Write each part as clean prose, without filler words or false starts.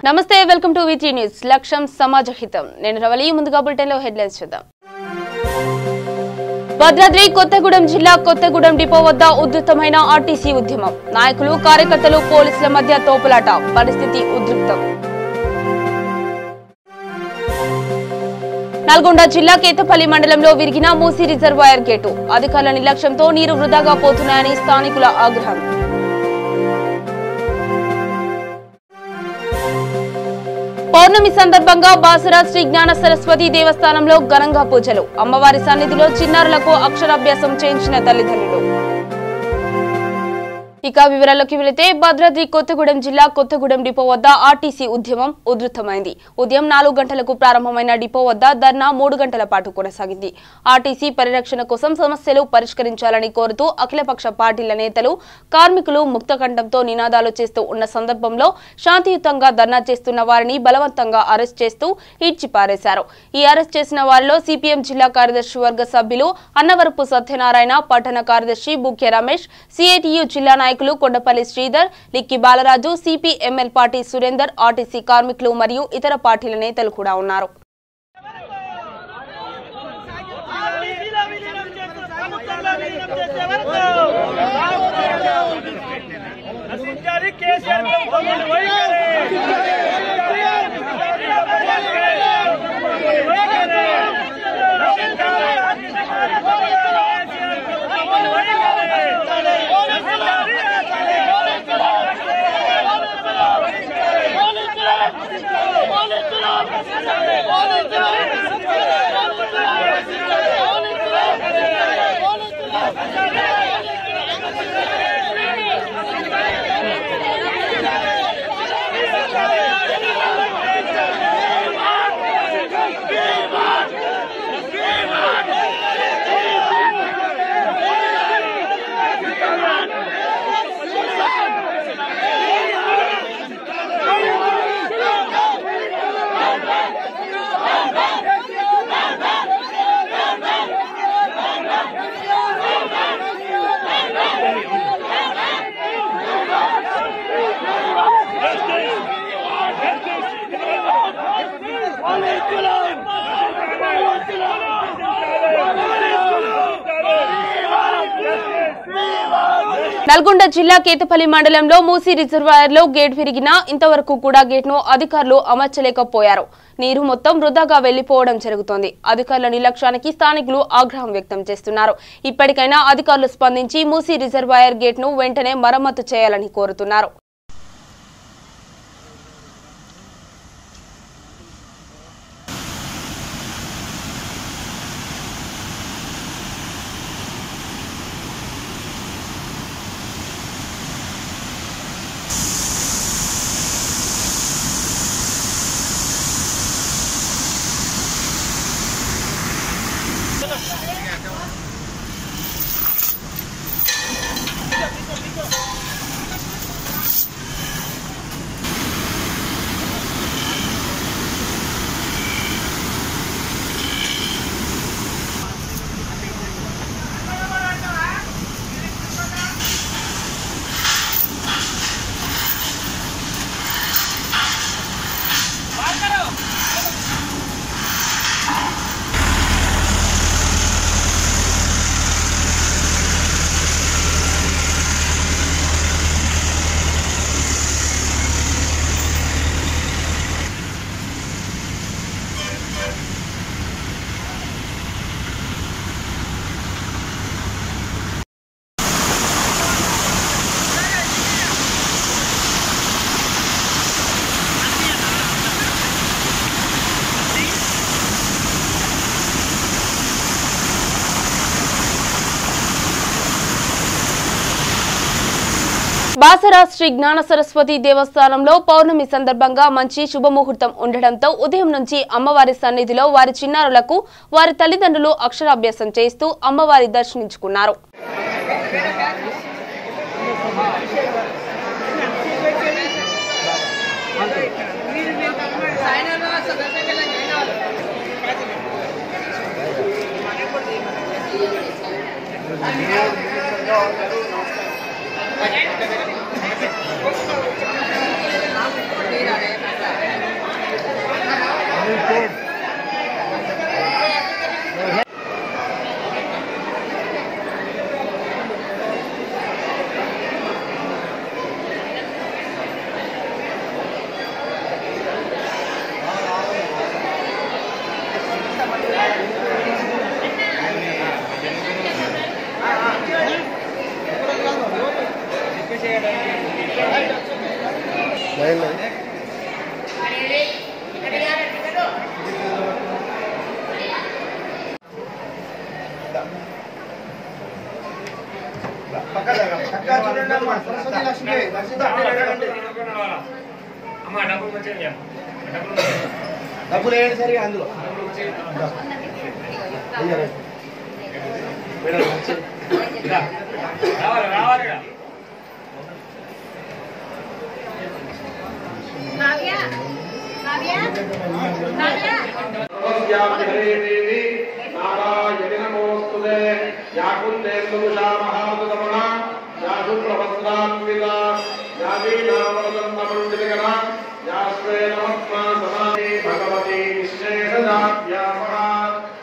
నమస్తే welcome to వీటీ news లక్ష్యం సమాజహితం నేను రవలి ముందుగా బులెటిన్ లో హెడ్లైన్స్ చూద్దాం భద్రాద్రి కొత్తగూడెం జిల్లా కొత్తగూడెం డిపో వద్ద ఉధృతమైన ఆర్టీసీ ఉద్యమం నాయకులు కార్యకర్తలు పోలీసుల మధ్య తోపులాట పరిస్థితి ఉద్రిక్తం నల్గొండ జిల్లా కేతపల్లి మండలంలో విరిగిన మూసీ రిజర్వాయర్ గేటు అధికారుల నిర్లక్ష్యంతో నీరు వృధాగా పోతున్నాయని స్థానికుల ఆగ్రహం పౌర్ణమి సందర్భంగా బాసరా శ్రీ జ్ఞాన సరస్వతి దేవస్థానంలో ఘనంగా పూజలు అమ్మవారి సన్నిధిలో చిన్నారులకు అక్షరాభ్యాసం చేయించిన తల్లిదండ్రులు ఇక వివరాల్లోకి వెళితే భద్రాద్రి కొత్తగూడెం జిల్లా కొత్తగూడెం డిపో వద్ద ఆర్టీసీ ఉద్యమం ఉధృతమైంది. ఉదయం 4 గంటలకు ప్రారంభమైన డిపో వద్ద ధర్నా 3 గంటల పాటు కొనసాగింది. ఆర్టీసీ పరిరక్షణ కోసం సమస్యలు పరిష్కరించాలని కోరుతూ అఖిలపక్ష పార్టీల నేతలు కార్మికులు ముక్తకంఠంతో నినాదాలు చేస్తూ ఉన్న సందర్భంలో శాంతియుతంగా ధర్నా చేస్తున్న వారిని బలవంతంగా అరెస్ట్ చేస్తూ ఈడ్చిపారేశారు. ఈ అరెస్ట్ చేసిన వారిలో సిపిఎం జిల్లా కార్యదర్శి వర్గ సభ్యులు అన్నవరపు సత్యనారాయణ, పట్టణ కార్యదర్శి బుక్య రమేష్, సిఐటియు జిల్లా నాయకులు కొండపల్లి శ్రీధర్, లిక్కి బాలరాజు, సిపిఎంఎల్ పార్టీ సురేందర్, ఆర్టీసీ కార్మికులు మరియు ఇతర పార్టీల నేతలు కూడా ఉన్నారు. నల్గొండ జిల్లా కేతపల్లి మండలంలో మూసీ రిజర్వాయర్ లో గేట్ విరిగినా ఇంతవరకు కూడా గేట్ ను అధికారులు అమర్చలేకపోయారు. నీరు మొత్తం వృధాగా వెళ్లిపోవడం జరుగుతోంది. అధికారుల నిర్లక్ష్యానికి స్థానికులు ఆగ్రహం వ్యక్తం చేస్తున్నారు. ఇప్పటికైనా అధికారులు స్పందించి మూసీ రిజర్వాయర్ గేట్ ను వెంటనే మరమ్మతు చేయాలని కోరుతున్నారు. బాసరా శ్రీ జ్ఞాన సరస్వతి దేవస్థానంలో పౌర్ణమి సందర్భంగా మంచి శుభముహూర్తం ఉండడంతో ఉదయం నుంచి అమ్మవారి సన్నిధిలో వారి చిన్నారులకు వారి తల్లిదండ్రులు అక్షరాభ్యాసం చేస్తూ అమ్మవారి దర్శించుకున్నారు. డబ్బులు వేయండి సరిగా అందులో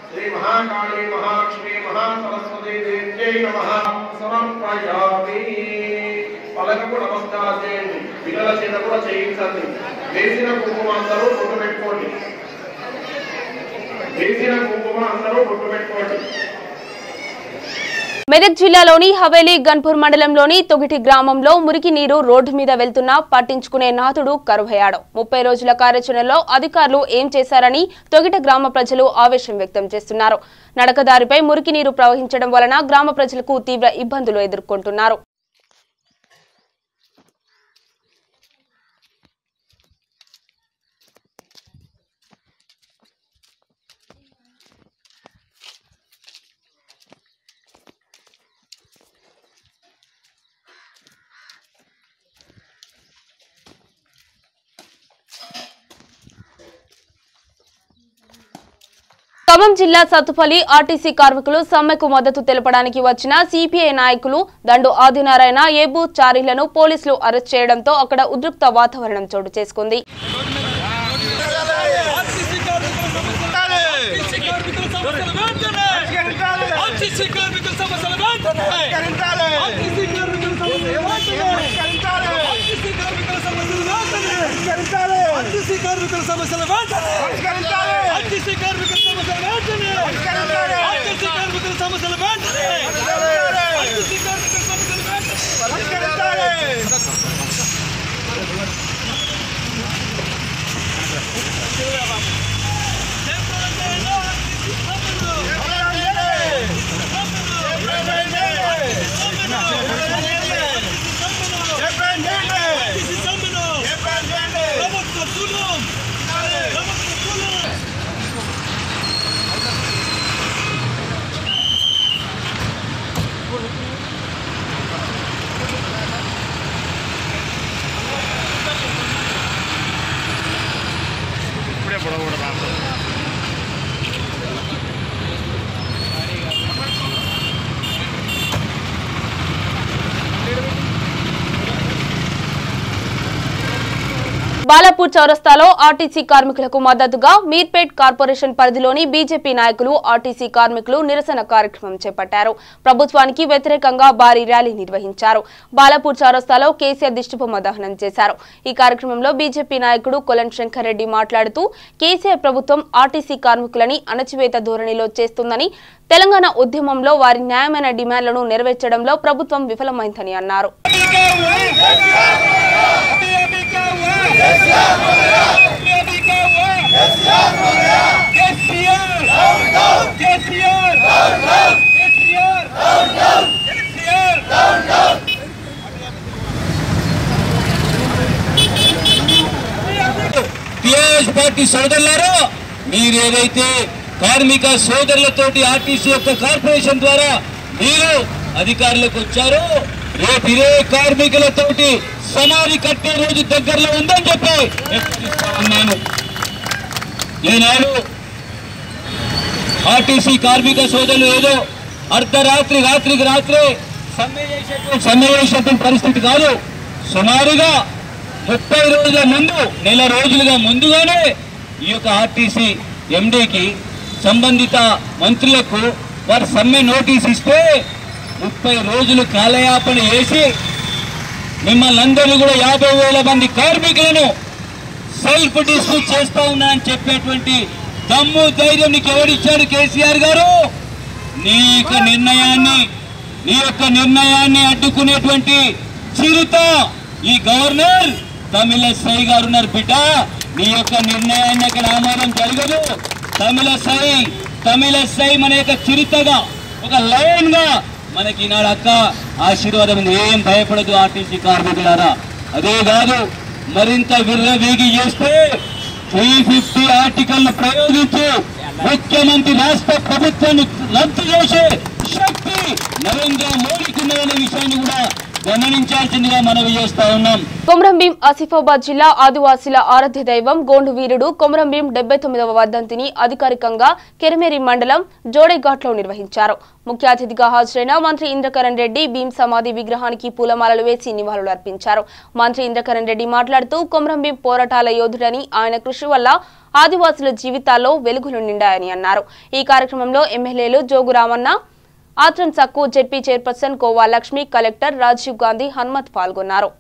श्री महाकाली महालक्ष्मी महासरस्वती देव्यै नमः समर्पयामि పలకకు నమస్కారం చేయండి పిల్లల చేత కూడా చేయించండి వేసిన కుంకుమ అందరూ బొట్టు పెట్టుకోండి వేసిన కుంకుమ అందరూ బొట్టు పెట్టుకోండి మెదక్ జిల్లాలోని హవేలీ గన్పూర్ మండలంలోని తొగిటి గ్రామంలో మురికి నీరు రోడ్డు మీద వెళ్తున్నా పట్టించుకునే నాథుడు కరువయ్యాడు 30 రోజుల కార్యాచరణలో అధికారులు ఏం చేశారని తొగిట గ్రామ ప్రజలు ఆవేశం వ్యక్తం చేస్తున్నారు నడకదారిపై మురికి నీరు ప్రవహించడం వలన గ్రామ ప్రజలకు తీవ్ర ఇబ్బందులు ఎదుర్కొంటున్నారు ఖమ్మం జిల్లా సత్తుపల్లి ఆర్టీసీ కార్మికులు సమ్మెకు మద్దతు తెలపడానికి వచ్చిన సిపిఐ నాయకులు దండు ఆదినారాయణ ఏబు చారీలను పోలీసులు అరెస్ట్ చేయడంతో అక్కడ ఉద్రిక్త వాతావరణం చోటు చేసుకుంది బాలాపూర్ చౌరస్తాలో ఆర్టీసీ కార్మికులకు మద్దతుగా మీర్పేట్ కార్పొరేషన్ పరిధిలోని బీజేపీ నాయకులు ఆర్టీసీ కార్మికులు నిరసన కార్యక్రమం చేపట్టారు ప్రభుత్వానికి వ్యతిరేకంగా భారీ ర్యాలీ నిర్వహించారు బాలాపూర్ చౌరస్తాలో కేసీఆర్ దిష్టిబొమ్మ దహనం చేశారు ఈ కార్యక్రమంలో బీజేపీ నాయకుడు కొలన్ శంకర్ రెడ్డి మాట్లాడుతూ కేసీఆర్ ప్రభుత్వం ఆర్టీసీ కార్మికులని అణచివేత ధోరణిలో చేస్తుందని తెలంగాణ ఉద్యమంలో వారి న్యాయమైన డిమాండ్లను నెరవేర్చడంలో ప్రభుత్వం విఫలమైందని అన్నారు టీఆర్ఎస్ పార్టీ సోదరులారా మీరు ఏదైతే కార్మిక సోదరులతోటి ఆర్టీసీ యొక్క కార్పొరేషన్ ద్వారా మీరు అధికారులకు వచ్చారో రేపు ఇదే కార్మికులతోటి సమాధి కట్టే రోజు దగ్గరలో ఉందని చెప్పి నేను ఈనాడు ఆర్టీసీ కార్మిక సోదరులు ఏదో అర్ధరాత్రి రాత్రికి రాత్రే సమ్మె చేసేటువంటి పరిస్థితి కాదు. సుమారుగా 30 రోజుల ముందు నెల రోజులుగా ముందుగానే ఈ యొక్క ఆర్టీసీ ఎండీకి సంబంధిత మంత్రులకు వారు సమ్మె నోటీస్ ఇస్తే 30 రోజులు కాలయాపన చేసి మిమ్మల్ని అందరూ కూడా 50,000 మంది కార్మికులను సెల్ఫ్ డిస్మిస్ చేస్తా ఉన్నానని చెప్పేటువంటి దమ్ము ధైర్యం నీకు ఎవరిచ్చాడు కేసీఆర్ గారు? నీ యొక్క నిర్ణయాన్ని అడ్డుకునేటువంటి చిరుత ఈ గవర్నర్ తమిళసై గారు ఉన్నారు బిడ్డ. నీ యొక్క నిర్ణయాన్ని అక్కడ ఆమోదం జరగదు. తమిళసై మన యొక్క చిరుతగా ఒక లయన్ గా మనకి ఈనాడు అక్క ఆశీర్వాదం. ఏం భయపడదు ఆర్టీసీ కార్మికులారా. అదే కాదు, మరింత విర్రవీగి చేస్తే 350 ఆర్టికల్ ప్రయోగించి ముఖ్యమంత్రి రాష్ట్ర ప్రభుత్వాన్ని రద్దు చేసే శక్తి నరేంద్ర మోడీకి ఉన్నదనే విషయాన్ని కూడా గమనించాల్సిందిగా మనవి చేస్తా ఉన్నాం. కొమరంభీం ఆసిఫాబాద్ జిల్లా ఆదివాసీల ఆరాధ్య దైవం గోండు వీరుడు కొమరంభీం 79వ వర్ధంతిని అధికారికంగా కెరమేరి మండలం జోడేఘాట్లో నిర్వహించారు. ముఖ్య అతిథిగా హాజరైన మంత్రి ఇంద్రకరణ్ రెడ్డి భీం సమాధి విగ్రహానికి పూలమాలలు వేసి నివాళులు అర్పించారు. మంత్రి ఇంద్రకరణ్ రెడ్డి మాట్లాడుతూ కొమరంభీం పోరాటాల యోధుడని, ఆయన కృషి వల్ల ఆదివాసుల జీవితాల్లో వెలుగులు నిండాయని అన్నారు. ఈ కార్యక్రమంలో ఎమ్మెల్యేలు జోగు రామన్న, ఆత్రం సక్కు, జెడ్పీ చైర్పర్సన్ కోవా లక్ష్మి, కలెక్టర్ రాజీవ్ గాంధీ, హనుమత్ పాల్గొన్నారు.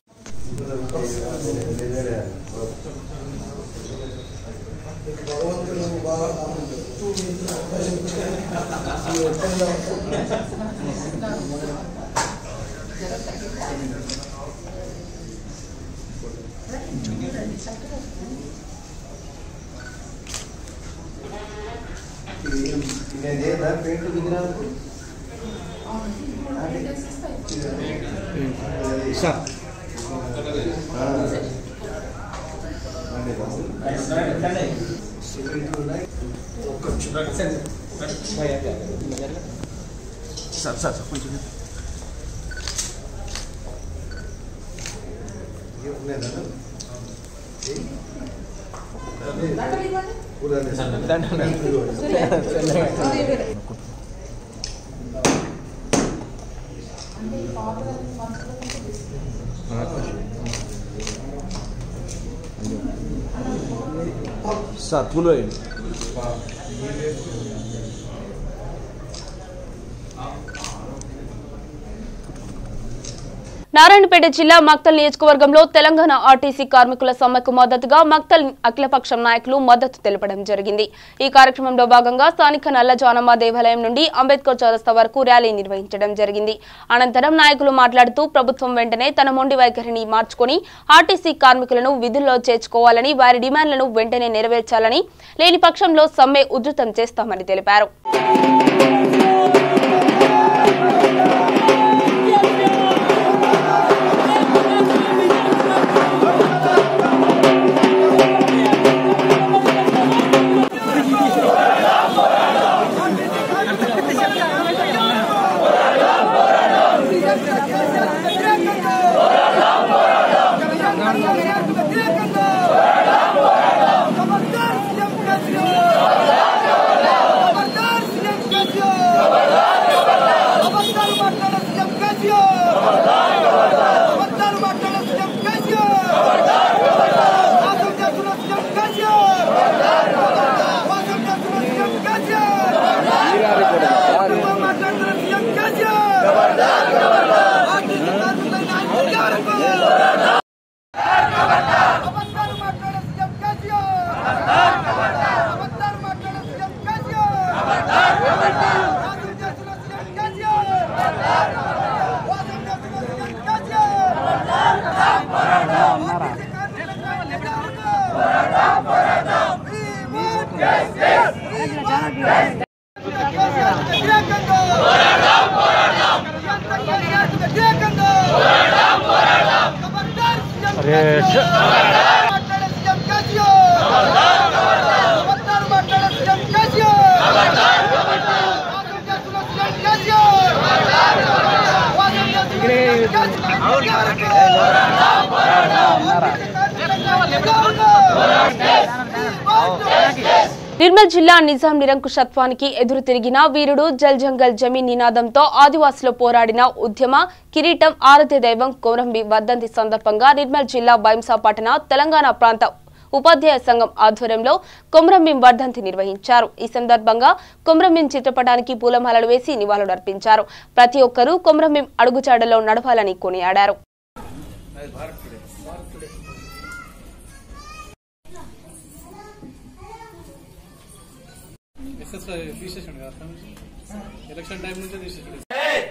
నారాయణపేట జిల్లా మక్తల్ నియోజకవర్గంలో తెలంగాణ ఆర్టీసీ కార్మికుల సమ్మెకు మద్దతుగా మక్తల్ అఖిలపక్షం నాయకులు మద్దతు తెలపడం జరిగింది. ఈ కార్యక్రమంలో భాగంగా స్థానిక నల్లజానమ్మ దేవాలయం నుండి అంబేద్కర్ చౌరస్తా వరకు ర్యాలీ నిర్వహించడం జరిగింది. అనంతరం నాయకులు మాట్లాడుతూ ప్రభుత్వం వెంటనే తన మొండి వైఖరిని మార్చుకుని ఆర్టీసీ కార్మికులను విధుల్లో చేర్చుకోవాలని, వారి డిమాండ్లను వెంటనే నెరవేర్చాలని, లేని పక్షంలో సమ్మె ఉధృతం చేస్తామని తెలిపారు. నిర్మల్ జిల్లా నిజాం నిరంకుశత్వానికి ఎదురు తిరిగిన వీరుడు జల్ జంగల్ జమీన్ నినాదంతో ఆదివాసులు పోరాడిన ఉద్యమ కిరీటం ఆరాధ్య దైవం కొమరంభీం వర్ధంతి సందర్భంగా నిర్మల్ జిల్లా బైంసా పట్టణ తెలంగాణ ప్రాంత ఉపాధ్యాయ సంఘం ఆధ్వర్యంలో కొమరంభీం వర్ధంతి నిర్వహించారు. ఈ సందర్భంగా కొమరంభీం చిత్రపటానికి పూలమాలలు వేసి నివాళులర్పించారు. ప్రతి ఒక్కరూ కొమరంభీం అడుగుజాడల్లో నడవాలని కొనియాడారు. इलेक्शन टाइम में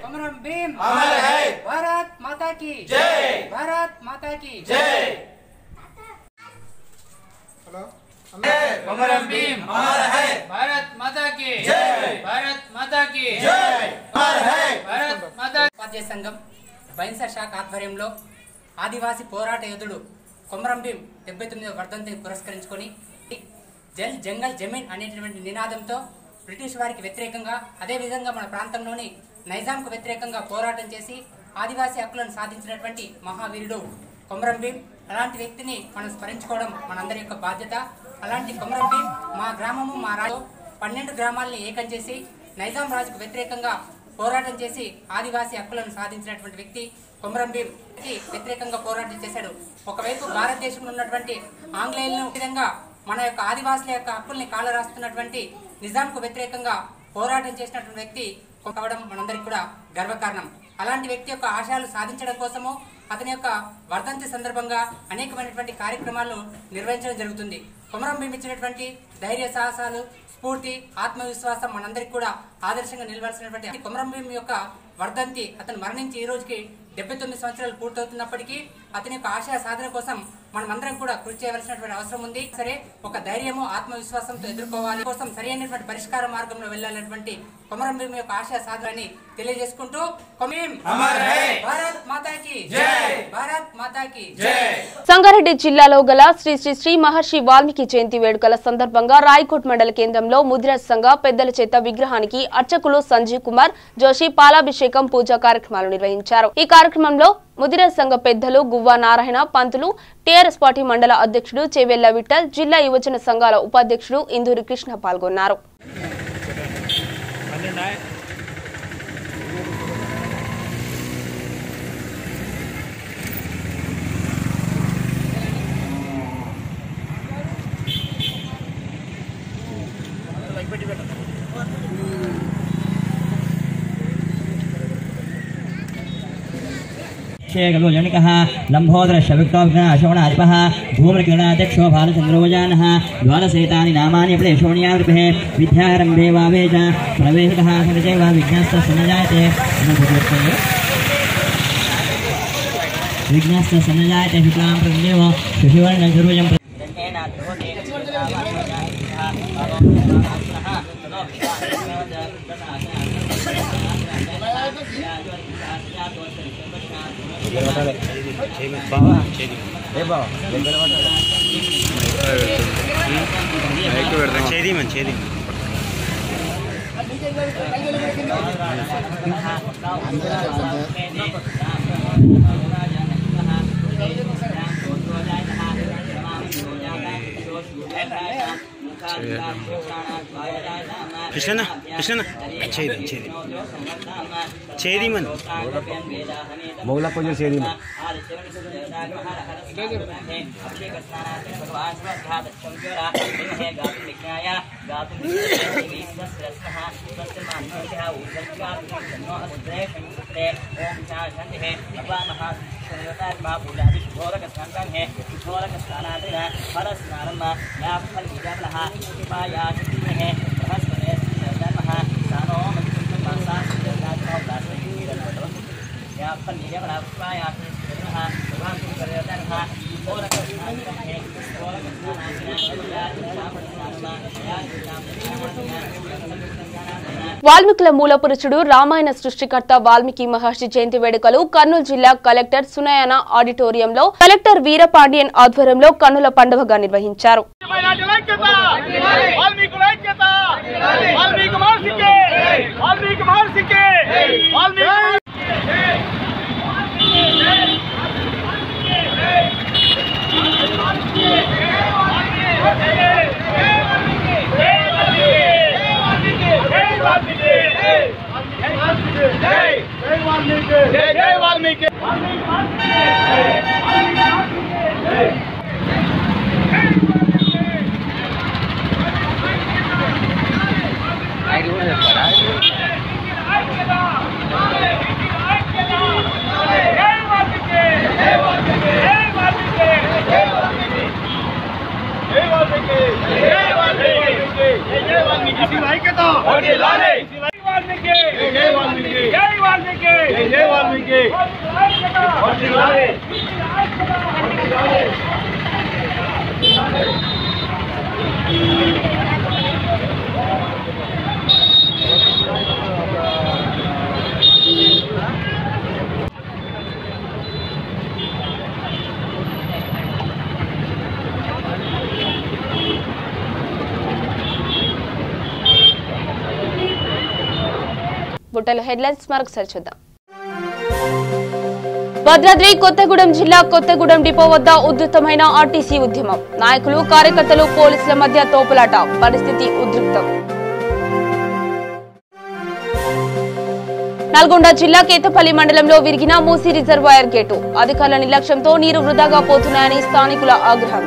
कोमरंभीम अमर है, भारत माता की जय, भारत माता की जय। हेलो कोमरंभीम अमर है, भारत माता की जय, भारत माता की जय, अमर है, भारत माता। ఉపాధ్యాయ సంఘం బైన్సర్ శాఖ ఆధ్వర్యంలో ఆదివాసీ పోరాట యోధుడు కొమరంభీం 79వ వర్ధంతిని పురస్కరించుకొని జల్ జంగల్ జమీన్ అనేటువంటి నినాదంతో బ్రిటిష్ వారికి వ్యతిరేకంగా అదేవిధంగా మన ప్రాంతంలోని నైజాంకు వ్యతిరేకంగా పోరాటం చేసి ఆదివాసీ హక్కులను సాధించినటువంటి మహావీరుడు కొమరంభీం. అలాంటి వ్యక్తిని మనం స్మరించుకోవడం మనందరి యొక్క బాధ్యత. అలాంటి కొమరంభీం మా గ్రామము మా రాజు 12 గ్రామాలని ఏకం చేసి నైజాం రాజుకు వ్యతిరేకంగా పోరాటం చేసి ఆదివాసీ హక్కులను సాధించినటువంటి వ్యక్తి కొమరంభీం వ్యతిరేకంగా పోరాటం చేశాడు. ఒకవైపు భారతదేశంలో ఉన్నటువంటి ఆంగ్లేయులను విధంగా మన యొక్క ఆదివాసుల యొక్క హక్కుల్ని కాలరాస్తున్నటువంటి నిజాంకు వ్యతిరేకంగా పోరాటం చేసినటువంటి వ్యక్తి కావడం మనందరికీ కూడా గర్వకారణం. అలాంటి వ్యక్తి యొక్క ఆశయాలు సాధించడం కోసము అతని యొక్క వర్ధంతి సందర్భంగా అనేకమైనటువంటి కార్యక్రమాలు నిర్వహించడం జరుగుతుంది. కొమరంభీం ఇచ్చినటువంటి ధైర్య సాహసాలు, స్ఫూర్తి, ఆత్మవిశ్వాసం మనందరికీ కూడా ఆదర్శంగా నిలవాల్సినటువంటి కొమరంభీం యొక్క వర్ధంతి అతను మరణించి ఈ రోజుకి 79 సంవత్సరాలు పూర్తవుతున్నప్పటికీ అతని యొక్క ఆశయ సాధన కోసం మనమందరం కూడా కృషి చేయవలసినటువంటి అవసరం ఉంది. సరే, ఒక ధైర్యము ఆత్మవిశ్వాసంతో ఎదుర్కోవాలి కోసం సరైనటువంటి పరిష్కార మార్గంలో వెళ్లాలన్నటువంటి కొమరంభీం యొక్క ఆశయ సాధనని తెలియజేసుకుంటూ భారత్ మాతాకి జై, భారత్ మాతాకి జై. సంగారెడ్డి జిల్లాలో గల శ్రీ శ్రీ శ్రీ మహర్షి వాల్మీకి జయంతి వేడుకల సందర్భంగా రాయకోట్ మండల కేంద్రంలో ముదిరాజ్ సంఘ పెద్దల చేత విగ్రహానికి అర్చకులు సంజీవ్ కుమార్ జోషి పాలాభిషేకం పూజా కార్యక్రమాలు నిర్వహించారు. ఈ కార్యక్రమంలో ముదిరాజ్ సంఘ పెద్దలు గువ్వా నారాయణ పంతులు, టీఆర్ఎస్ పార్టీ మండల అధ్యక్షుడు చెవెల్ల విఠల్, జిల్లా యువజన సంఘాల ఉపాధ్యక్షుడు ఇందూరి కృష్ణ పాల్గొన్నారు. जनिकः लम्भोदर शविक्तोऽश्वणाधिपः धूम्रकिरणाध्यक्षो भालचन्द्रोजानः द्वादशैतानि नामानि प्रेषोणियावृपेः विद्यारम्भे वावे च प्रवेशितः सदचैव विज्ञास्तस्य न जायते विज्ञास्तस्य न जायते विप्लां प्रतिदेव शुशिवर्णसुरुजं कृष्ण छेदी मन मौला को जो छेदी मन వాల్మీకుల మూల పురుషుడు రామాయణ సృష్టికర్త వాల్మీకి మహర్షి జయంతి వేడుకలు కర్నూలు జిల్లా కలెక్టర్ సునయన ఆడిటోరియంలో కలెక్టర్ వీరపాండియన్ ఆధ్వర్యంలో కన్నుల పండుగగా నిర్వహించారు. जय वाल्मीकि जय బుట్టల హెడ్లైన్స్ మరొకసారి చూద్దాం. భద్రాద్రి కొత్తగూడెం జిల్లా కొత్తగూడెం డిపో వద్ద ఉధృతమైన ఆర్టీసీ ఉద్యమం. నాయకులు కార్యకర్తలు పోలీసుల మధ్య తోపులాట, పరిస్థితి ఉద్రిక్తం. నల్గొండ జిల్లా కేతపల్లి మండలంలో విరిగిన మూసీ రిజర్వాయర్ గేటు. అధికారుల నిర్లక్ష్యంతో నీరు వృధాగా పోతున్నాయని స్థానికుల ఆగ్రహం.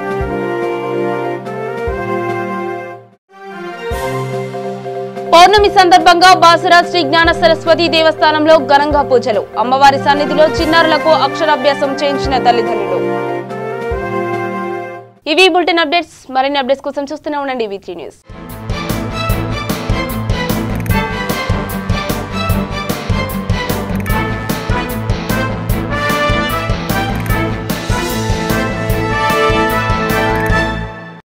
పౌర్ణమి సందర్భంగా బాసరా శ్రీ జ్ఞాన సరస్వతి దేవస్థానంలో ఘనంగా పూజలు. అమ్మవారి సన్నిధిలో చిన్నారులకు అక్షరాభ్యాసం చేయించిన తల్లిదండ్రులు. ఇవి బులెటిన్ అప్డేట్స్. మరిన్ని అప్డేట్స్ కోసం చూస్తూనే ఉండండి V3 న్యూస్.